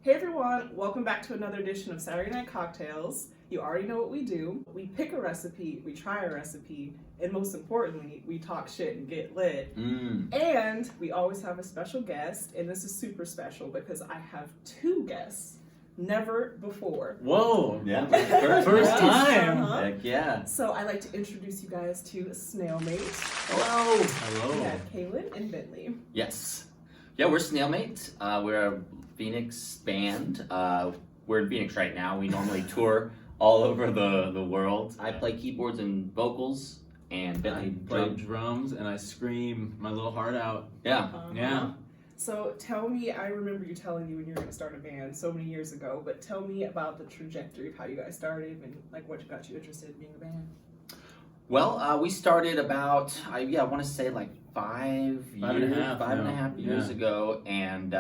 Hey everyone, welcome back to another edition of Saturday Night Cocktails. You already know what we do. We pick a recipe, we try a recipe, and most importantly, we talk shit and get lit. And we always have a special guest, and this is super special because I have two guests. Never before. Whoa! Yeah, first time. Heck yeah. So I'd like to introduce you guys to Snailmate. Hello. We Hello. have Kaylin and Bentley. Yes. Yeah, we're Snailmate. We're a Phoenix band. We're in Phoenix right now. We normally tour all over the world. I play keyboards and vocals, and Bentley I play drums. drums and I scream my little heart out. Yeah. Yeah. So tell me, I remember you telling me when you were going to start a band so many years ago, but tell me about the trajectory of how you guys started and like what got you interested in being a band. Well, we started about, I want to say like five and a half years ago, and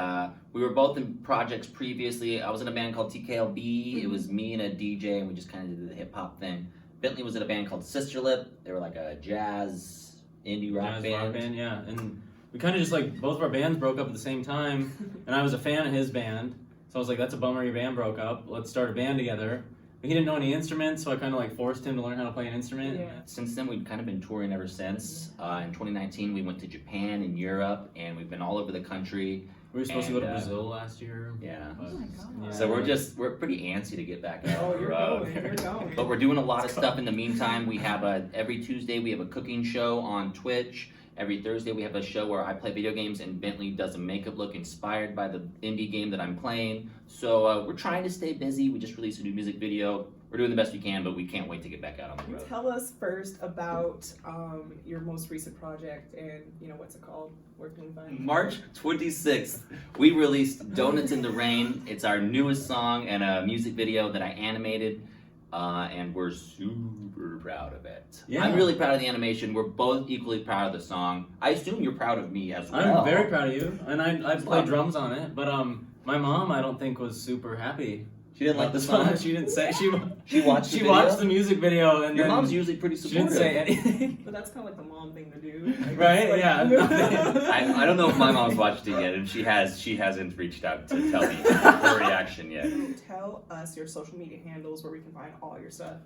we were both in projects previously. I was in a band called TKLB. It was me and a DJ, and we just kind of did the hip hop thing. Bentley was in a band called Sister Lip. They were like a jazz indie rock band. Yeah. And we kind of just like, both of our bands broke up at the same time, and I was a fan of his band, so I was like, that's a bummer your band broke up. Let's start a band together. He didn't know any instruments, so I kind of like forced him to learn how to play an instrument. Yeah. Since then, we've kind of been touring ever since. In 2019, we went to Japan and Europe, and we've been all over the country. We were supposed to go to Brazil last year. Yeah. Oh my God. Yeah. So we're pretty antsy to get back out Oh, on the you're road. going, you're going. But we're doing a lot of stuff in the meantime. We have every Tuesday we have a cooking show on Twitch. Every Thursday we have a show where I play video games and Bentley does a makeup look inspired by the indie game that I'm playing. So we're trying to stay busy. We just released a new music video. We're doing the best we can, but we can't wait to get back out on the road. Tell us first about your most recent project and what's it called? Where can we find it? March 26th, we released Donuts in the Rain. It's our newest song and a music video that I animated. And we're super proud of it. Yeah. I'm really proud of the animation. We're both equally proud of the song. I assume you're proud of me as well. I'm very proud of you, and I played drums on it, but my mom I don't think was super happy. She didn't like the song? She didn't say, she watched the she video? watched the music video, and Your then mom's usually pretty she supportive. didn't say anything. But that's kind of like the mom thing to do. I guess. Right? Like, Yeah. I don't know if my mom's watched it yet, and she hasn't reached out to tell me her reaction yet. Tell us your social media handles where we can find all your stuff.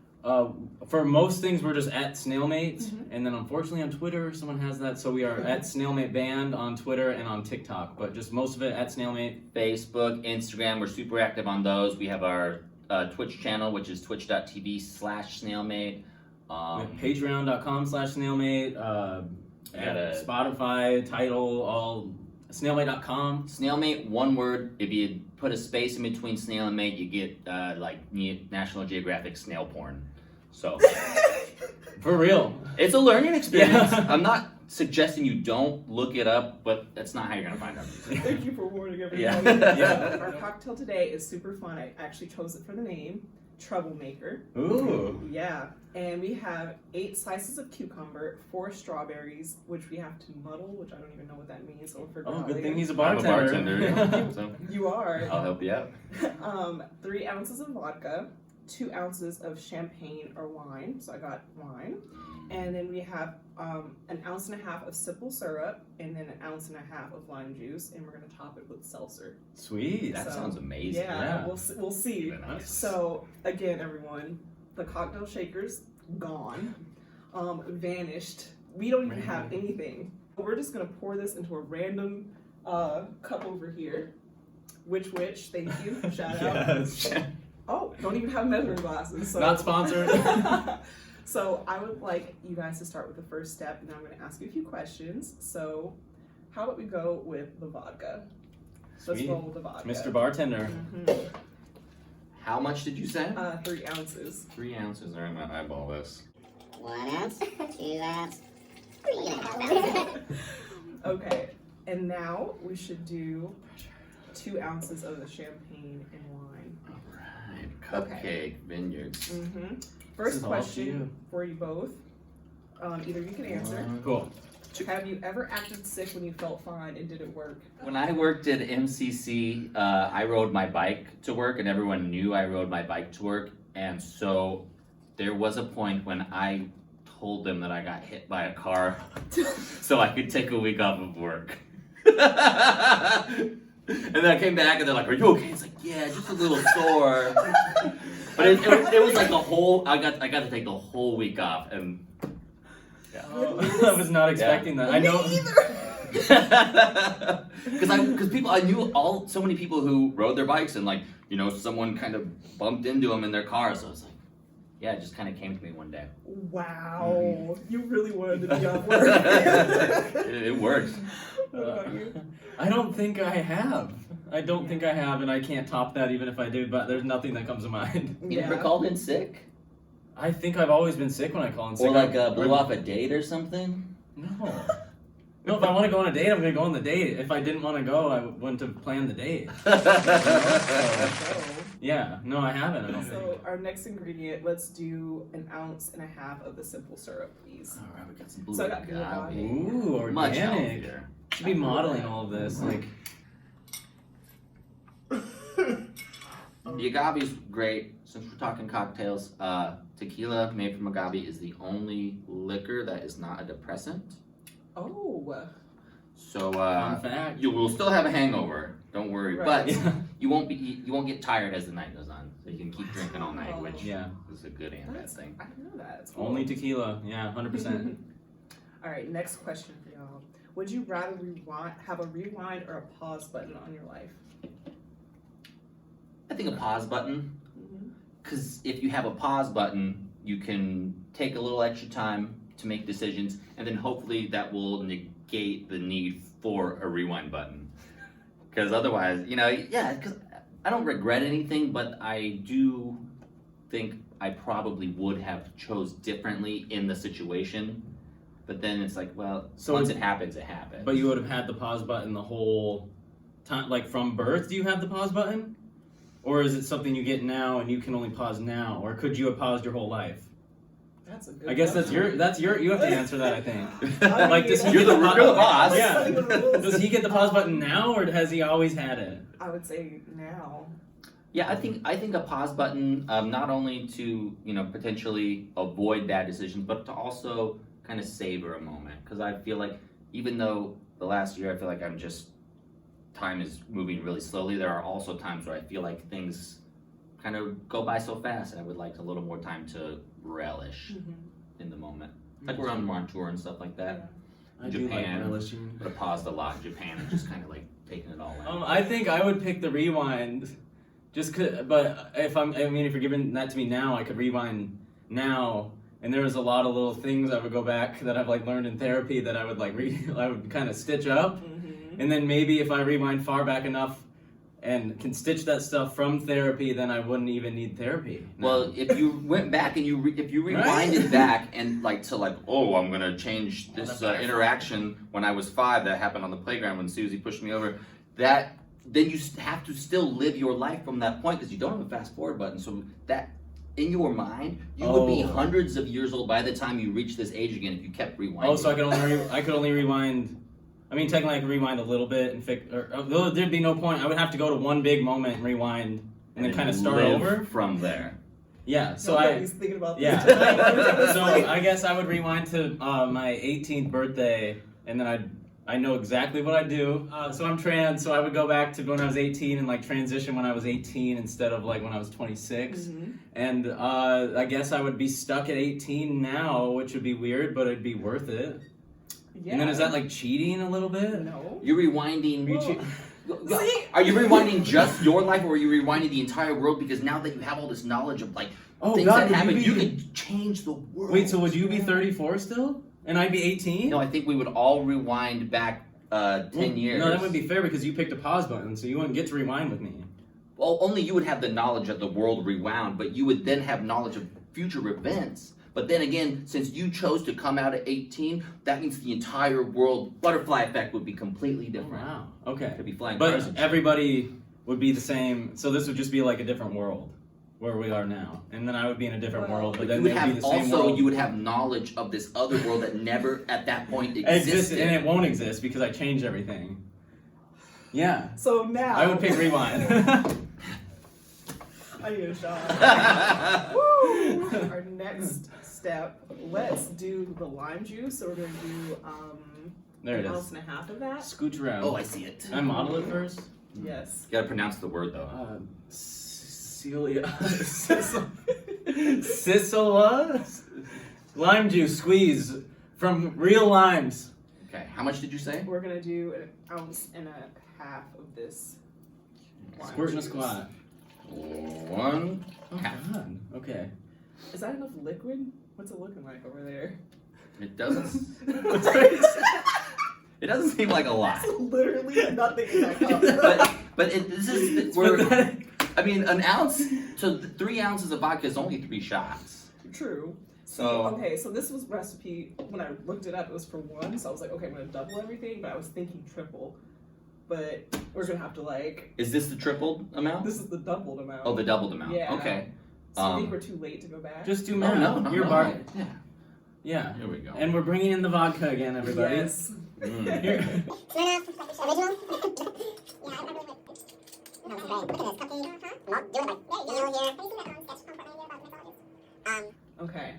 For most things, we're just at Snailmate, and then unfortunately on Twitter, someone has that, so we are at Snailmate Band on Twitter and on TikTok, but just most of it at Snailmate. Facebook, Instagram, we're super active on those. We have our Twitch channel, which is twitch.tv/snailmate. We have Patreon.com/Snailmate, Spotify, Tidal, all Snailmate.com. Snailmate, one word. If you put a space in between snail and mate, you get National Geographic snail porn. So For real. it's a learning experience. Yeah. I'm not suggesting you don't look it up, but that's not how you're gonna find out. Thank you for warning everybody. Yeah. Our cocktail today is super fun. I actually chose it for the name, Troublemaker. Ooh. Yeah, and we have 8 slices of cucumber, 4 strawberries, which we have to muddle, which I don't even know what that means. So we'll figure Oh, out good later. thing he's a I'm a bartender. bartender, yeah. So You are. I'll help you out. 3 ounces of vodka, 2 ounces of champagne or wine. So I got wine. And then we have 1.5 ounces of simple syrup, and then 1.5 ounces of lime juice, and we're gonna top it with seltzer. Sweet. That So, sounds amazing. Yeah, Yeah. we'll see. Nice. So again, everyone, the cocktail shaker's gone, vanished. We don't even have anything. We're just gonna pour this into a random cup over here. Which, thank you, shout out. Yes. Oh, don't even have measuring glasses. So. Not sponsored. So I would like you guys to start with the first step, and then I'm going to ask you a few questions. So how about we go with the vodka? Let's Sweet. roll with the vodka. Mr. Bartender. Mhm. How much did you say? 3 ounces. 3 ounces. All right, I'm gonna eyeball this. 1 ounce, 2 ounce, 3.5 ounces. Okay, and now we should do 2 ounces of the champagne and wine. All right, Cupcake Vineyards. Mm-hmm. This First is all up to question you. for you both. Either you can answer. Cool. Have you ever acted sick when you felt fine and didn't work? When I worked at MCC, I rode my bike to work, and everyone knew I rode my bike to work. And so there was a point when I told them that I got hit by a car so I could take a week off of work. And then I came back and they're like, "Are you okay?" It's like, "Yeah, just a little sore." But it was like the whole. I got to take the whole week off, and yeah. I was not expecting that. I know. Because I knew so many people who rode their bikes and like someone kind of bumped into them in their car, so it's like, yeah, it just kind of came to me one day. Wow, you really wanted to be off work. It worked. What about you? I don't think I have. And I can't top that even if I do. But there's nothing that comes to mind. You never called in sick, I think I've always been sick when I call in sick. or like blew off a date or something. No. No, if I want to go on a date, I'm going to go on the date. If I didn't want to go, I wouldn't have planned the date. Yeah, no, I haven't, I don't think. So our next ingredient, let's do 1.5 ounces of the simple syrup, please. All right, we got some blue So I got agave. Ooh, Much organic. healthier. Should be modeling all of this. Like, The agave's great. Since we're talking cocktails, tequila made from agave is the only liquor that is not a depressant. Oh. So fun fact. you will still have a hangover. Don't worry, Right. but you won't get tired as the night goes on. So you can keep drinking all night, which Yeah. is a good and bad thing. I didn't know that. It's cool. Only tequila. Yeah, 100%. All right, next question for y'all. Would you rather have a rewind or a pause button on your life? I think a pause button, because if you have a pause button, you can take a little extra time to make decisions, and then hopefully that will negate the need for a rewind button. Because otherwise, because I don't regret anything, but I do think I probably would have chose differently in the situation. But then it's like, well, So once it happens, it happens. But you would have had the pause button the whole time, like from birth. Do you have the pause button, or is it something you get now and you can only pause now, or could you have paused your whole life? That's a good I guess question. that's your. You have to answer that. I think. I Like, mean, does he You're get the the boss. Yeah. Does Does he get the pause button now, or has he always had it? I would say now. Yeah, I think a pause button, not only to potentially avoid bad decisions, but to also kind of savor a moment. Because I feel like even though the last year I feel like time is moving really slowly, there are also times where I feel like things kind of go by so fast, and I would like a little more time to relish in the moment. Like we're on tour and stuff like that. I do like Japan. relishing. But I paused a lot in Japan and just kind of like taking it all in. I think I would pick the rewind, but if you're giving that to me now, I could rewind now, and there was a lot of little things I would go back that I've like learned in therapy that I would like I would kind of stitch up, and then maybe if I rewind far back enough and can stitch that stuff from therapy, then I wouldn't even need therapy. No. Well, if you went back and if you rewinded back and I'm gonna change this interaction when I was 5 that happened on the playground when Susie pushed me over, then you have to still live your life from that point because you don't have a fast forward button. So that in your mind, you would be hundreds of years old by the time you reach this age again if you kept rewinding. Oh, so I could only rewind. I mean, technically, I could rewind a little bit and fix. There'd be no point. I would have to go to one big moment and rewind, and then kind of start live over from there. Yeah. So Nobody's thinking about yeah. this. So I guess I would rewind to my 18th birthday, and then I know exactly what I'd do. So I'm trans, so I would go back to when I was 18 and like transition when I was 18 instead of like when I was 26. And I guess I would be stuck at 18 now, which would be weird, but it'd be worth it. Yeah. And then is that like cheating a little bit? No. You're rewinding. See? Are you rewinding just your life, or are you rewinding the entire world? Because now that you have all this knowledge of like things that happen, you can change the world. Wait, so would you be 34 still? And I'd be 18? No, I think we would all rewind back 10 years. No, that wouldn't be fair because you picked a pause button, so you wouldn't get to rewind with me. Well, only you would have the knowledge that the world rewound, but you would then have knowledge of future events. But then again, since you chose to come out at 18, that means the entire world butterfly effect would be completely different. Wow. Okay. Could be flying cars But and everybody would be the same, so this would just be like a different world where we are now. And then I would be in a different world, but then you would they'd be have the same also world. you would have knowledge of this other world that never at that point existed. And it won't exist because I changed everything. Yeah. So now I would pick rewind. I need a shot. Woo! Our next step, let's do the lime juice. So we're gonna do There it 1.5 is. ounces of that. Scooch around. Oh, I see it. Can I model it first? Yes. You gotta pronounce the word though. Sicilla? Lime juice squeeze from real limes. Okay, how much did you say? We're gonna do an ounce and a half of this. lime Squirt and a juice. squat. 1 half. God. Okay. Is that enough liquid? What's it looking like over there? It doesn't. It doesn't seem like a lot. That's literally nothing in that cup. But this is I mean, an ounce. So 3 ounces of vodka is only 3 shots. True. So Okay, so this was recipe, when I looked it up, it was for 1, so I was like, okay, I'm gonna double everything, but I was thinking triple. But we're gonna have to like, is this the tripled amount? this is the doubled amount. Oh, the doubled amount. Yeah. Okay. So I think we're too late to go back. Just do Oh, math. no, You're no. bar- Yeah. Yeah. Here we go. And we're bringing in the vodka again, everybody. Yes. Here. Original? Yeah, I remember no, it's great. Look at this cupcake. Well, do it like deal here. Okay.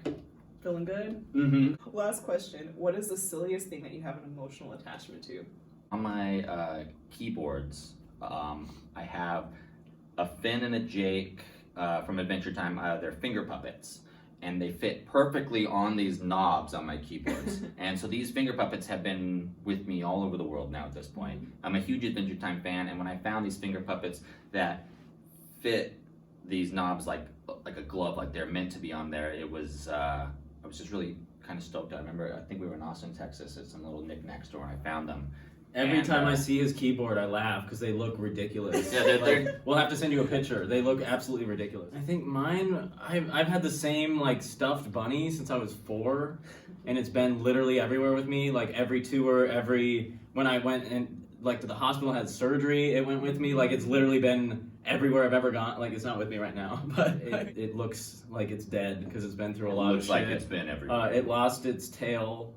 Feeling good? Mm-hmm. Last question. What is the silliest thing that you have an emotional attachment to? On my keyboards, I have a Finn and a Jake from Adventure Time. They're finger puppets, and they fit perfectly on these knobs on my keyboards. And so these finger puppets have been with me all over the world now at this point. I'm a huge Adventure Time fan, and when I found these finger puppets that fit these knobs like a glove, like they're meant to be on there, I was just really kind of stoked. I remember, I think we were in Austin, Texas at some little knick-knack store, and I found them. Every And, time I see his keyboard, I laugh because they look ridiculous. Yeah, they're We'll have to send you a picture. They look absolutely ridiculous. I think mine, I've had the same like stuffed bunny since I was 4, and it's been literally everywhere with me. Like every tour, when I went and like to the hospital and had surgery, it went with me. Like it's literally been everywhere I've ever gone. Like it's not with me right now, but it looks like it's dead because it's been through a lot of shit. looks like it's been everywhere. It lost its tail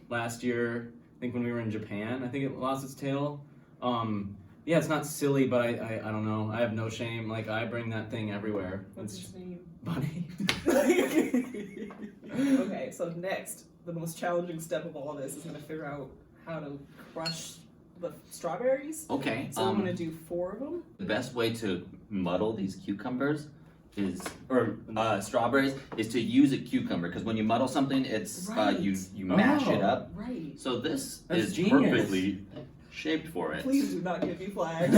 last year. I think when we were in Japan, I think it lost its tail. Yeah, it's not silly, but I don't know. I have no shame. Like I bring that thing everywhere. What's his name? Bunny. Okay, so next, the most challenging step of all this is gonna figure out how to crush the strawberries. Okay. So I'm gonna do 4 of them. The best way to muddle these cucumbers strawberries is to use a cucumber, because when you muddle something, it's Right. you mash it Oh. up. Right. So this That's is genius. perfectly shaped for it. Please do not give me flagged.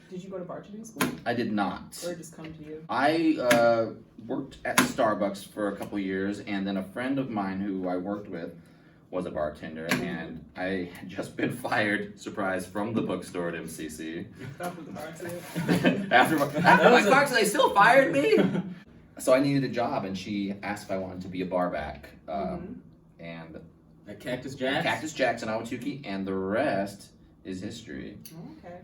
Did you go to bartending school, I did not. or it just come to you? I worked at Starbucks for a couple years, and then a friend of mine who I worked with was a bartender, and I had just been fired, surprise, from the bookstore at MCC. After the bar accident. after my car accident, they still fired me. So I needed a job, and she asked if I wanted to be a bar back, and At Cactus Jack's? Cactus Jack's in Ahwatukee, and the rest is history. Okay.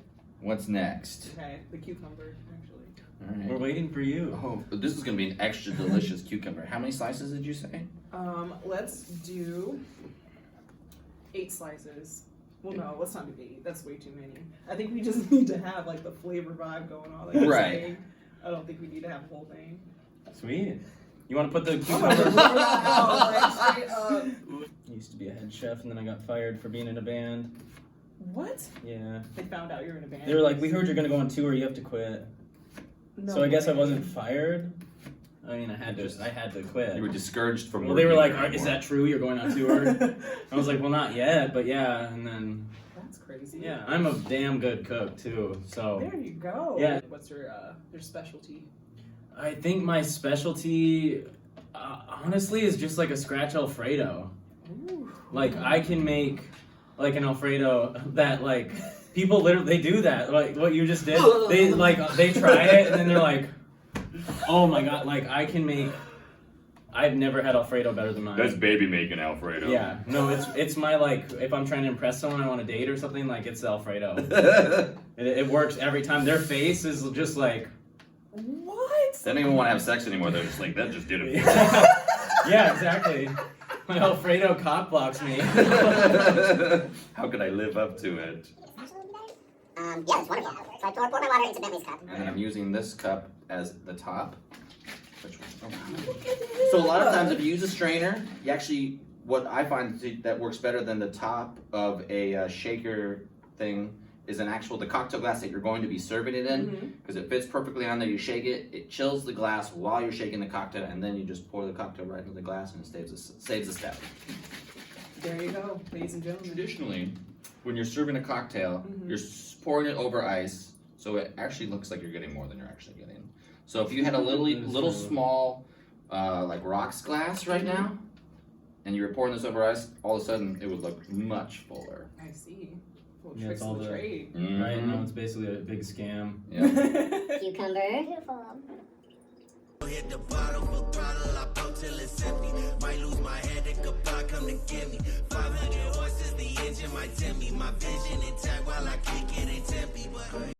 What's next? Okay. The cucumber, actually. All right. We're waiting for you. Oh, this is gonna be an extra delicious cucumber. How many slices did you say? Let's do 8 slices. Well, no, let's not do 8. That's way too many. I think we just need to have like the flavor vibe going on. Like you're Right. saying. I don't think we need to have the whole thing. Sweet. You want to put the I'm gonna cucumber? pour that out, like, straight up. I used to be a head chef, and then I got fired for being in a band. What? Yeah. They found out you're in a band. They were like, we heard you're going to go on tour, you have to quit. No So I guess I way. wasn't fired. I mean, I had to quit. You were discouraged from Well, they were working like, there is anymore. that true? You're going on tour? I was like, well, not yet, but yeah. And then, That's crazy. yeah, I'm a damn good cook too. So There you go. Yeah. What's your specialty? I think my specialty, honestly, is just like a scratch Alfredo. Ooh. Like I can make like an Alfredo that like people literally they do that like what you just did. They try it and then they're like, oh my god! Like I can make. I've never had Alfredo better than mine. That's baby making Alfredo. Yeah, no, it's my like if I'm trying to impress someone I want to date or something, like it's Alfredo. It works every time. Their face is just like What? They don't even want to have sex anymore. They're just like, that just did it. yeah, exactly. My Alfredo cock blocks me. How could I live up to it? Yeah, it's wonderful. So I pour my water into Bentley's cup. And then I'm using this cup as the top. So a lot of times if you use a strainer, you actually, what I find that works better than the top of a shaker thing is the cocktail glass that you're going to be serving it in, because it fits perfectly on there. You shake it, it chills the glass while you're shaking the cocktail, and then you just pour the cocktail right into the glass, and it saves a step. There you go, ladies and gentlemen. Traditionally, when you're serving a cocktail, you're pouring it over ice, so it actually looks like you're getting more than you're actually getting. So if you had a little small, like rocks glass right now, and you were pouring this over ice, all of a sudden it would look much fuller. I see. Full Yeah, tricks it's all of the the- trade. Right now, it's basically a big scam. Cucumber. Beautiful. Hit the bottom of throttle, I pump till it's empty. Might lose my head, it could pop, come to get me. 500 horses, the engine might tempt me. My vision intact while I kick it ain't tempt me, but